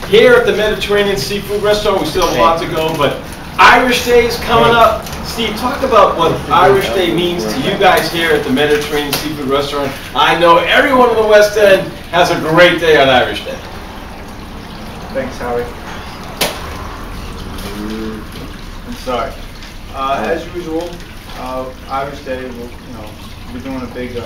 here at the Mediterranean Seafood Restaurant. We still have a lot to go, but Irish Day is coming up. Steve, talk about what Irish Day means to you guys here at the Mediterranean Seafood Restaurant. I know everyone in the West End has a great day on Irish Day. Thanks, Howie. I'm sorry. As usual, Irish Day, we're doing a big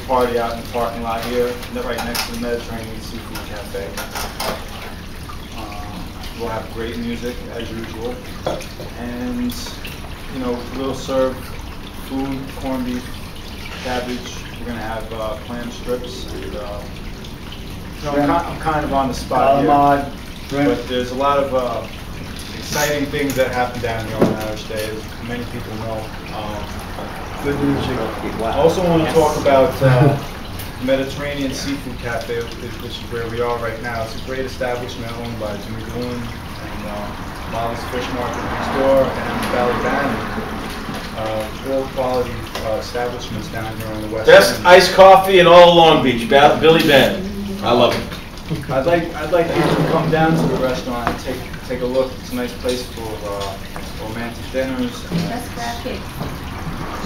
party out in the parking lot here, right next to the Mediterranean Seafood Cafe. We'll have great music as usual, and we'll serve food, corned beef, cabbage. We're gonna have clam strips, and I'm kind of on the spot here, but there's a lot of exciting things that happen down here on Irish Day, as many people know. Good music. I also want to talk about Mediterranean Seafood Cafe, which is where we are right now. It's a great establishment owned by Jimmy Boone and Molly's Fish Market next door and Valley Band. All quality establishments down here on the west Best end. iced coffee in all of Long Beach, Billy Ben. I love it. I'd like people to come down to the restaurant and take a look. It's a nice place for romantic dinners. That's graphic.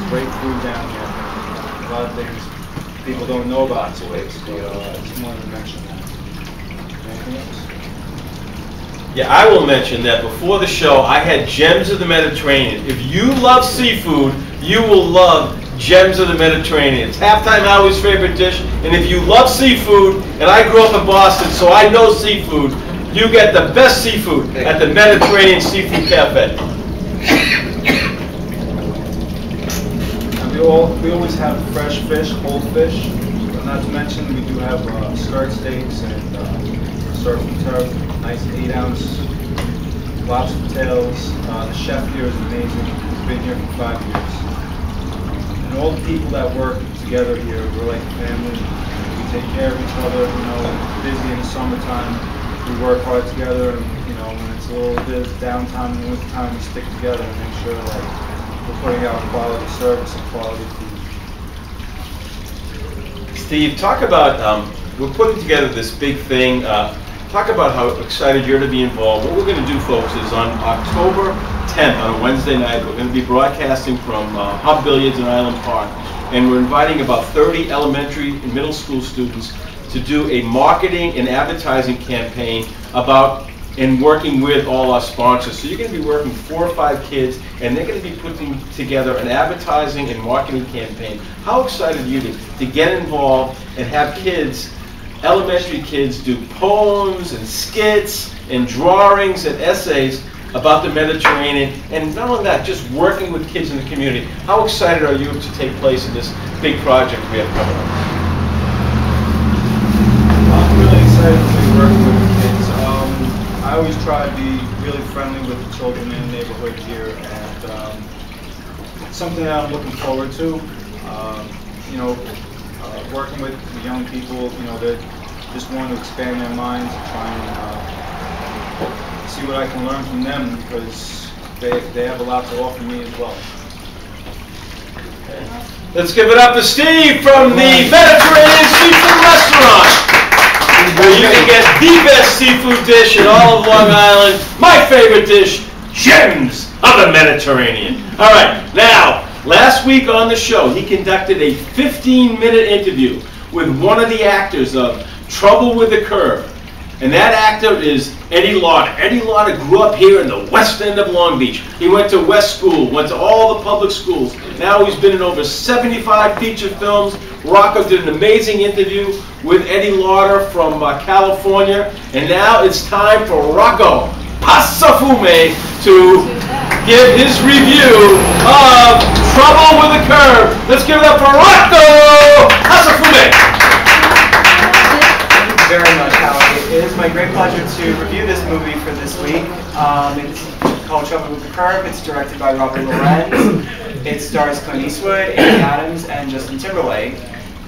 Great food down here. A lot of things people don't know about this place, but I just wanted to mention that. Anything else? Yeah, I will mention that before the show, I had Gems of the Mediterranean. If you love seafood, you will love Gems of the Mediterranean. It's halftime Howie's favorite dish, and if you love seafood, and I grew up in Boston, so I know seafood, you get the best seafood at the Mediterranean Seafood Cafe. We always have fresh fish, whole fish. Not to mention, we do have skirt steaks and surf and turf, nice 8-ounce lobster tails. The chef here is amazing. He's been here for 5 years. And all the people that work together here, we're like a family. We take care of each other. Busy in the summertime, we work hard together, and when it's a little bit of downtime in the wintertime, we stick together and make sure that we're putting out quality service and quality food. Steve, talk about, we're putting together this big thing. Talk about how excited you're to be involved. What we're going to do, folks, is on October 10th, on a Wednesday night, we're going to be broadcasting from Hub Billiards in Island Park. And we're inviting about 30 elementary and middle school students to do a marketing and advertising campaign about and working with all our sponsors. So you're going to be working with 4 or 5 kids, and they're going to be putting together an advertising and marketing campaign. How excited are you to get involved and have kids, elementary kids, do poems and skits and drawings and essays about the Mediterranean, and not only that, just working with kids in the community. How excited are you to take place in this big project we have coming up? I'm really excited to be working with the kids. I always try to be really friendly with the children in the neighborhood here, and it's something that I'm looking forward to. Working with the young people, they just want to expand their minds and try and see what I can learn from them, because they have a lot to offer me as well. Let's give it up to Steve from the Mediterranean Seafood Restaurant, where you can get the best seafood dish in all of Long Island. My favorite dish, Gems of the Mediterranean. All right, now, last week on the show, he conducted a 15-minute interview with one of the actors of Trouble with the Curve. And that actor is Eddie Lauder. Eddie Lauder grew up here in the west end of Long Beach. He went to West School, went to all the public schools. Now he's been in over 75 feature films. Rocco did an amazing interview with Eddie Lauder from California. And now it's time for Rocco Passafume to give his review of Trouble with the Curve. Let's give it up for Rocco Passafume. Thank you very much, Howie. It is my great pleasure to review this movie for this week. It's called Trouble with the Curve. It's directed by Robert Lorenz. It stars Clint Eastwood, Amy Adams, and Justin Timberlake.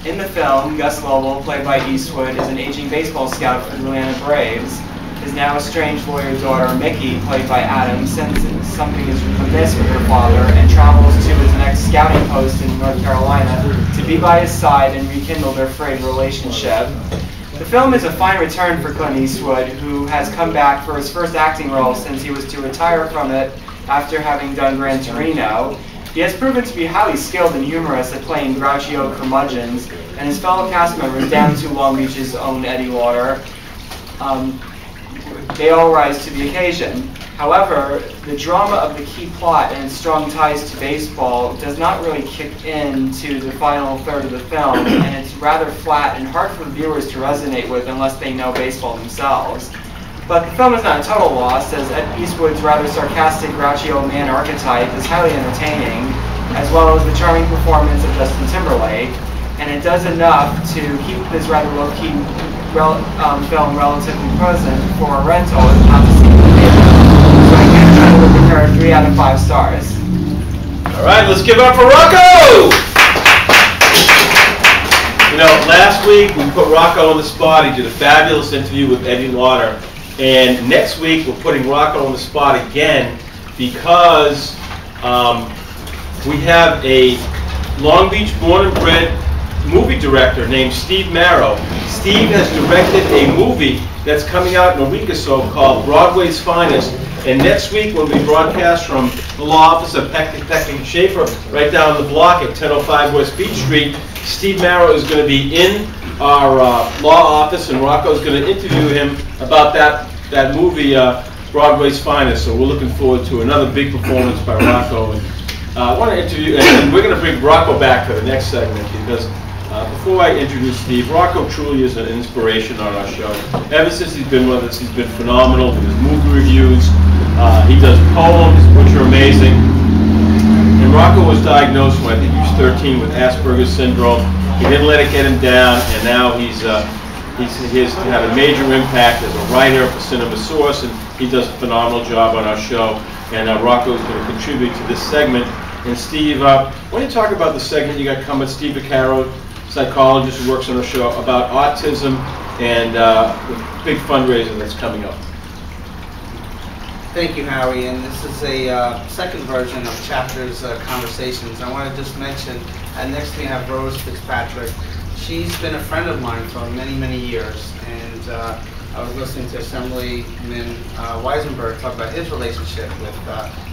In the film, Gus Lowell, played by Eastwood, is an aging baseball scout for the Atlanta Braves. His now estranged lawyer daughter, Mickey, played by Adams, senses something is amiss with her father and travels to his next scouting post in North Carolina to be by his side and rekindle their frayed relationship. The film is a fine return for Clint Eastwood, who has come back for his first acting role since he was to retire from it after having done Gran Torino. He has proven to be highly skilled and humorous at playing grouchy old curmudgeons, and his fellow cast members, down to Long Beach's own Eddie Lauder, they all rise to the occasion. However, the drama of the key plot and its strong ties to baseball does not really kick into the final third of the film, and it's rather flat and hard for viewers to resonate with unless they know baseball themselves. But the film is not a total loss, as Ed Eastwood's rather sarcastic, grouchy old man archetype is highly entertaining, as well as the charming performance of Justin Timberlake, and it does enough to keep this rather low-key film relatively present for a rental and not to see the theater. So I give Howie with the Curve 3 out of 5 stars. All right, let's give it up for Rocco! You know, last week we put Rocco on the spot. He did a fabulous interview with Eddie Lauder. And next week we're putting Rocco on the spot again because we have a Long Beach born and bred movie director named Steve Marrow. Steve has directed a movie that's coming out in a week or so called Broadway's Finest. And next week when we broadcast from the law office of Peck and Schaefer right down the block at 1005 West Beach Street, Steve Marrow is going to be in our law office, and Rocco is going to interview him about that movie, Broadway's Finest. So we're looking forward to another big performance by Rocco. And I want to interview, and we're going to bring Rocco back for the next segment because before I introduce Steve, Rocco truly is an inspiration on our show. Ever since he's been with us, he's been phenomenal with his movie reviews. He does poems, which are amazing. And Rocco was diagnosed when I think he was 13 with Asperger's syndrome. He didn't let it get him down, and now he has had a major impact as a writer for Cinema Source, and he does a phenomenal job on our show. And Rocco is going to contribute to this segment. And Steve, why don't you talk about the segment you got coming? Steve Vaccaro, psychologist who works on our show, about autism and the big fundraiser that's coming up. Thank you, Howie. And this is a second version of Chapters Conversations. I want to just mention, next to me I have Rose Fitzpatrick. She's been a friend of mine for many, many years. And I was listening to Assemblyman Weisenberg talk about his relationship with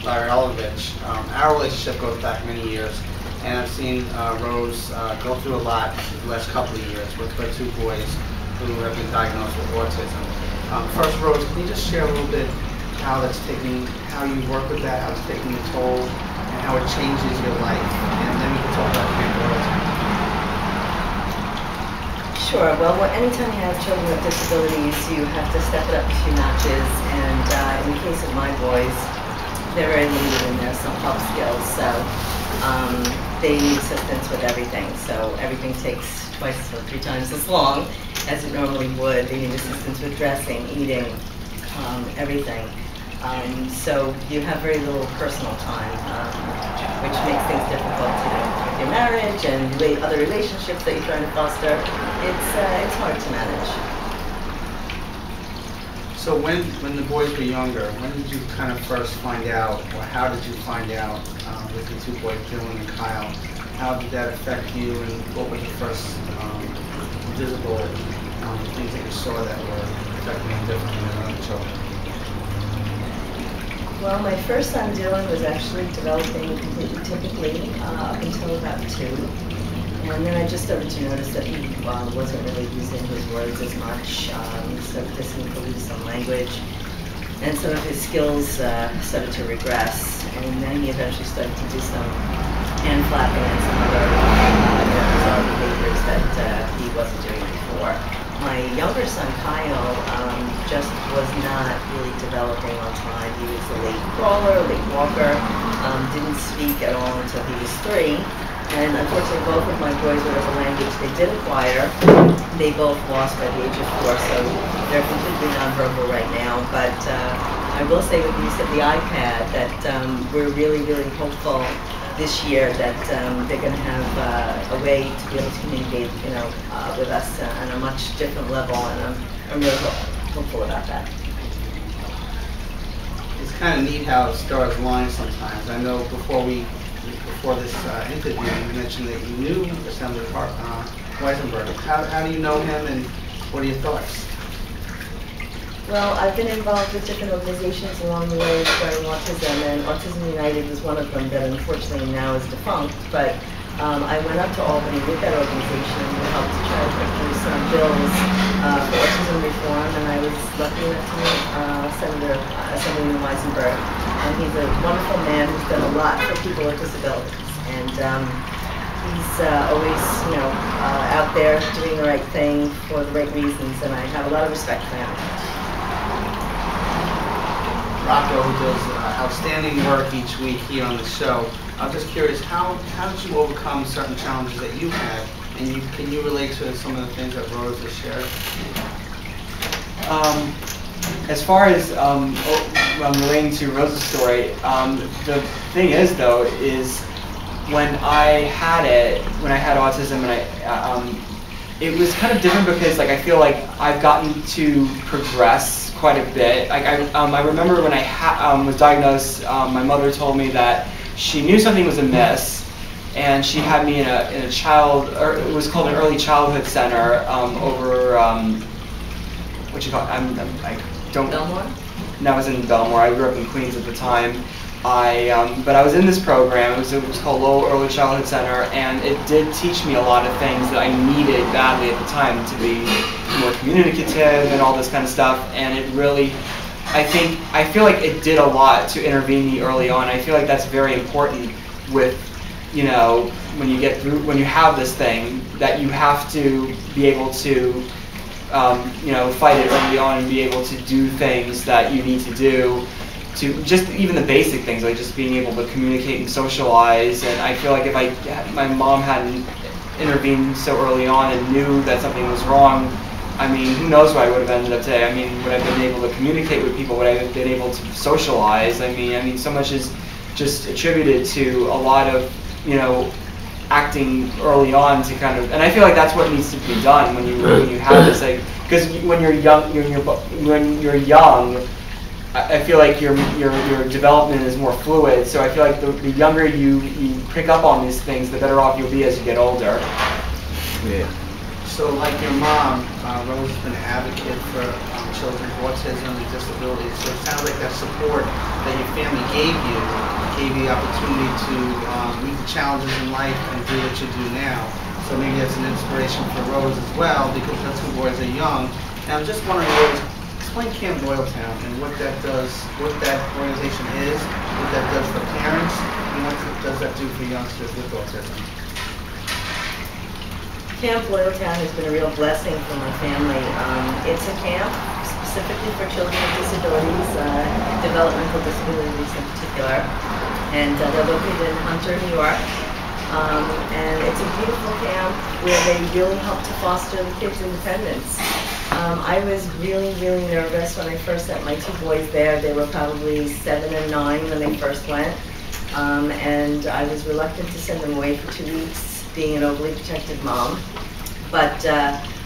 Larry Elovich. Our relationship goes back many years. And I've seen Rose go through a lot the last couple of years with her 2 boys who have been diagnosed with autism. First, Rose, can you just share a little bit how you work with that, how it's taking a toll, and how it changes your life? And then we can talk about autism. Sure. Well, anytime you have children with disabilities, you have to step it up a few notches. And in the case of my boys, they're very limited in their self-help skills, so they need assistance with everything. So everything takes twice or 3 times as long as it normally would. They need assistance with dressing, eating, everything. So you have very little personal time, which makes things difficult with your marriage and other relationships that you're trying to foster. It's hard to manage. So when the boys were younger, when did you kind of first find out, or how did you find out with the 2 boys, Dylan and Kyle? How did that affect you, and what were the first visible things that you saw that were affecting you differently than other children? Well, my first son, Dylan, was actually developing completely typically up until about 2. And then I just started to notice that he wasn't really using his words as much, so disincluded some language. And some of his skills started to regress. And then he eventually started to do some hand flapping and some other bizarre behaviors that he wasn't doing before. My younger son, Kyle, just was not really developing on time. He was a late crawler, late walker, didn't speak at all until he was 3. And unfortunately, both of my boys, whatever language they did acquire, they both lost by the age of 4, so they're completely nonverbal right now. But I will say with the use of the iPad that we're really, really hopeful this year that they're going to have a way to be able to communicate, with us on a much different level, and I'm really hopeful about that. It's kind of neat how stars align sometimes. I know before this interview, you mentioned that you knew Assemblyman Weisenberg. How do you know him, and What are your thoughts? Well, I've been involved with different organizations along the way regarding autism, and Autism United was one of them that unfortunately now is defunct. But I went up to Albany with that organization and helped to try to put through some bills for autism reform, and I was lucky enough to meet Assemblyman Weisenberg. He's a wonderful man who's done a lot for people with disabilities, and he's always, out there doing the right thing for the right reasons, and I have a lot of respect for him. Rocco, who does outstanding work each week here on the show. I'm just curious, how did you overcome certain challenges that you had, and can you relate to some of the things that Rose has shared? As far as relating to Rose's story, the thing is, though, is when I had autism, and it was kind of different because, like, I feel like I've gotten to progress quite a bit. Like, I remember when I was diagnosed, my mother told me that she knew something was amiss, and she had me in a it was called an early childhood center over what you call it? I don't. Belmore? No, I was in Belmore. I grew up in Queens at the time. But I was in this program. It was called Lowell Early Childhood Center, and it did teach me a lot of things that I needed badly at the time to be more communicative and all this kind of stuff. And it really, I feel like it did a lot to intervene me early on. I feel like that's very important with, when you have this thing, that you have to be able to, fight it early on and be able to do things that you need to do. To just even the basic things, like just being able to communicate and socialize. And I feel like if my mom hadn't intervened so early on and knew that something was wrong, I mean, who knows where I would have ended up today. I mean, would I have been able to communicate with people? Would I have been able to socialize? I mean, so much is just attributed to a lot of, acting early on to kind of, and I feel like that's what needs to be done when you have this, like, because when you're young, I feel like your development is more fluid, so I feel like the younger you pick up on these things, the better off you'll be as you get older. Yeah. So, like your mom, Rose has been an advocate for children with autism and disabilities. So it sounds like that support that your family gave you the opportunity to meet the challenges in life and do what you do now. So maybe that's an inspiration for Rose as well, because those two boys are young. And I'm just wondering, Rose, explain Camp Doylestown and what that does, what that organization is, what that does for parents, and what does that do for youngsters with autism. Camp Doylestown has been a real blessing for my family. It's a camp specifically for children with disabilities, developmental disabilities in particular, and they're located in Hunter, New York. And it's a beautiful camp where they really help to foster the kids' independence. I was really, really nervous when I first sent my two boys there. They were probably 7 and 9 when they first went. And I was reluctant to send them away for 2 weeks, being an overly protected mom. But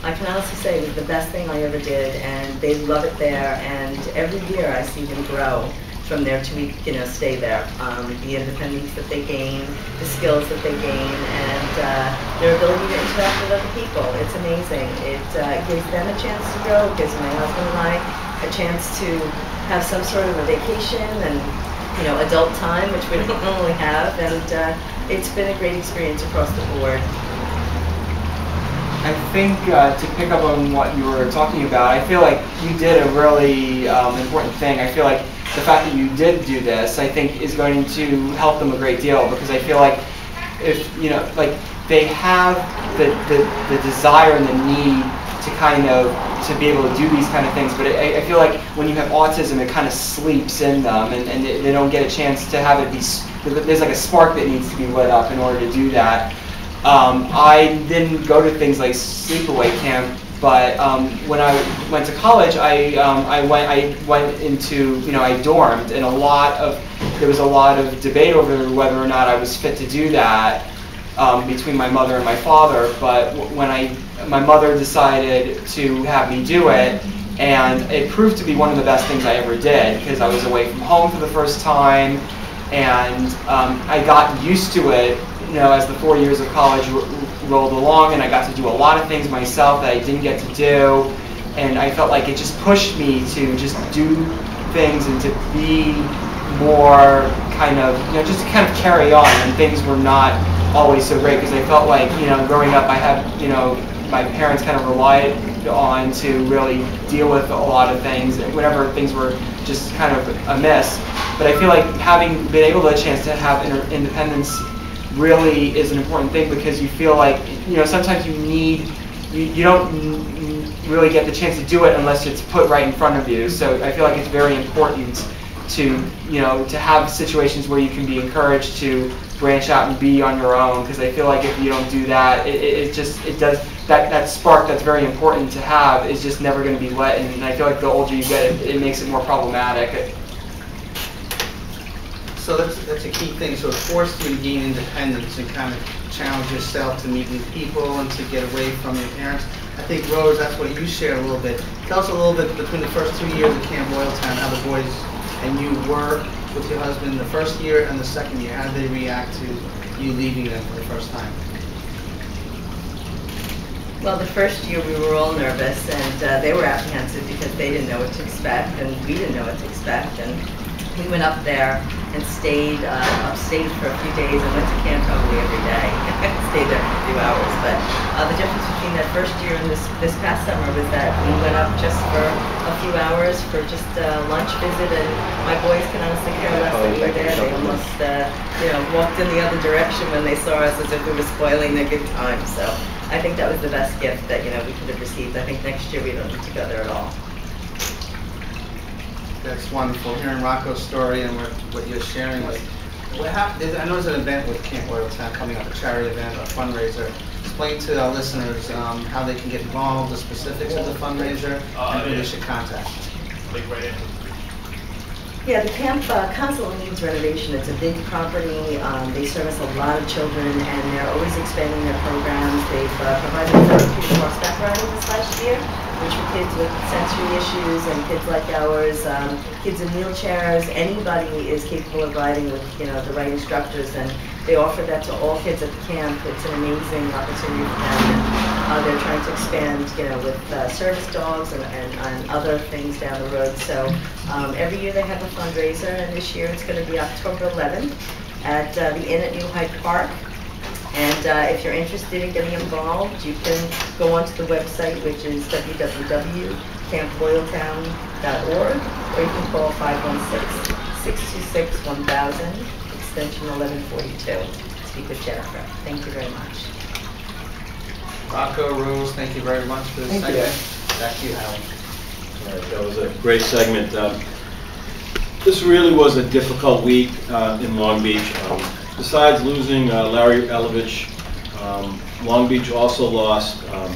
I can honestly say it was the best thing I ever did, and they love it there. And every year I see them grow from their 2-week stay there. The independence that they gain, the skills that they gain, and their ability to interact with other people. It's amazing. It gives them a chance to grow, it gives my husband and I a chance to have some sort of a vacation and adult time, which we don't normally have, and it's been a great experience across the board. I think to pick up on what you were talking about, I feel like you did a really important thing. I feel like the fact that you did do this, I think, is going to help them a great deal, because I feel like if, they have the desire and the need to kind of, to be able to do these kind of things, but I feel like when you have autism, it kind of sleeps in them, and they don't get a chance to have it be, there's like a spark that needs to be lit up in order to do that. I didn't go to things like sleepaway camp, but when I went to college, I went into, I dormed, and there was a lot of debate over whether or not I was fit to do that between my mother and my father. But when my mother decided to have me do it, and it proved to be one of the best things I ever did, because I was away from home for the first time, and I got used to it. As the 4 years of college rolled along, and I got to do a lot of things myself that I didn't get to do, and I felt like it just pushed me to just do things and to be more kind of, just to kind of carry on, and things were not always so great, because I felt like, growing up I had, my parents kind of relied on to really deal with a lot of things, whenever things were just kind of amiss. But I feel like having been able to have a chance to have independence really is an important thing, because you feel like, sometimes you don't really get the chance to do it unless it's put right in front of you. So I feel like it's very important to, to have situations where you can be encouraged to branch out and be on your own, because I feel like if you don't do that, it does, that spark that's very important to have is just never going to be lit, and I feel like the older you get, it makes it more problematic. So that's a key thing. So it forced you to gain independence and kind of challenge yourself to meet new people and to get away from your parents. I think, Rose, that's what you shared a little bit. Tell us a little bit between the first 2 years at Camp Loyaltown, how the boys and you were with your husband the first year and the second year. How did they react to you leaving them for the first time? Well, the first year we were all nervous, and they were apprehensive because they didn't know what to expect, and we didn't know what to expect. And we went up there and stayed upstate for a few days and went to camp probably every day. Stayed there for a few hours. But the difference between that first year and this past summer was that we went up just for a few hours for just a lunch visit, and my boys can honestly care less that we were there. They almost walked in the other direction when they saw us, as if we were spoiling their good time. So I think that was the best gift that we could have received. I think next year we don't need to go there at all. That's wonderful. Hearing Rocco's story and what you're sharing. Like, I know there's an event with Camp Loyaltown coming up, a charity event, a fundraiser. Explain to our listeners how they can get involved, the specifics of the fundraiser, and who they should contact. Yeah, the camp constantly needs renovation. It's a big property. They service a lot of children, and they're always expanding their programs. They've provided therapy for horseback riding this last year, which for kids with sensory issues and kids like ours, kids in wheelchairs. Anybody is capable of riding with the right instructors, and they offer that to all kids at the camp. It's an amazing opportunity for them. They're trying to expand, with service dogs and other things down the road. So every year they have a fundraiser, and this year it's going to be October 11th at the Inn at New Hyde Park. And if you're interested in getting involved, you can go onto the website, which is www.camployaltown.org, or you can call 516-626-1000, extension 1142. Speak with Jennifer. Thank you very much. Rocco, Rose, thank you very much for this segment. Back to you, Howie. All right, that was a great segment. This really was a difficult week in Long Beach. Besides losing Larry Elovich, Long Beach also lost a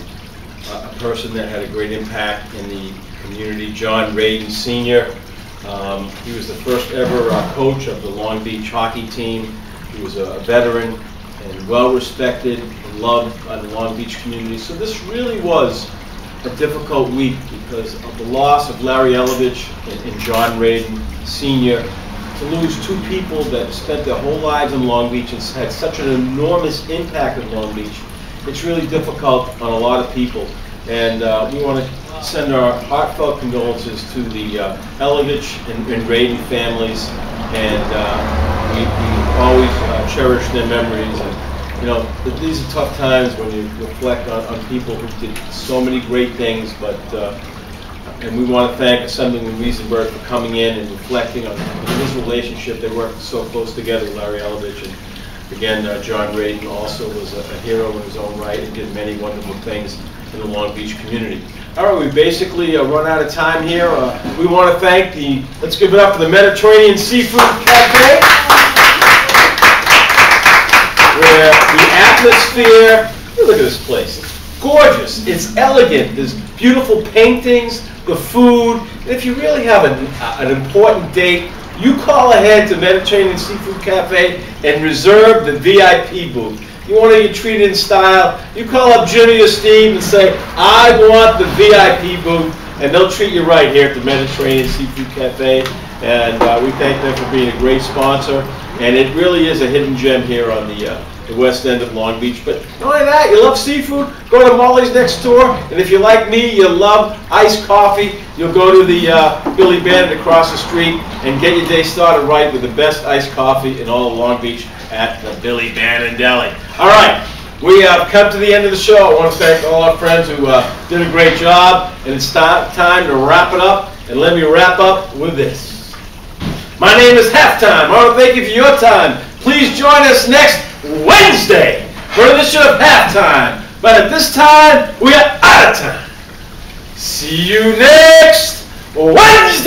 person that had a great impact in the community, John Radin Sr. He was the first ever coach of the Long Beach hockey team. He was a veteran and well respected and loved by the Long Beach community. So this really was a difficult week because of the loss of Larry Elovich and John Radin Sr. To lose two people that spent their whole lives in Long Beach and had such an enormous impact in Long Beach, it's really difficult on a lot of people. And we want to send our heartfelt condolences to the Elovich and Radin families, and we always cherish their memories. And these are tough times when you reflect on people who did so many great things, but and we want to thank Assemblyman Wiesenberg for coming in and reflecting on his relationship. They worked so close together, Larry Elovich, and again, John Radin also was a hero in his own right and did many wonderful things in the Long Beach community. All right, we basically run out of time here. We want to thank let's give it up for the Mediterranean Seafood Cafe, where the atmosphere, look at this place, it's gorgeous, it's elegant, there's beautiful paintings, the food. If you really have an important date, you call ahead to Mediterranean Seafood Cafe and reserve the VIP booth. You want to get treated in style, you call up Jimmy or Steve and say, I want the VIP booth, and they'll treat you right here at the Mediterranean Seafood Cafe. And we thank them for being a great sponsor. And it really is a hidden gem here on the the west end of Long Beach. But not only that, you love seafood, go to Molly's next door. And if you're like me, you love iced coffee, you'll go to the Billy Bandit across the street and get your day started right with the best iced coffee in all of Long Beach at the Billy Bandit Deli. All right, we have come to the end of the show. I want to thank all our friends who did a great job. And it's time to wrap it up. And let me wrap up with this. My name is Halftime. I want to thank you for your time. Please join us next Wednesday for an edition of Halftime. But at this time, we are out of time. See you next Wednesday!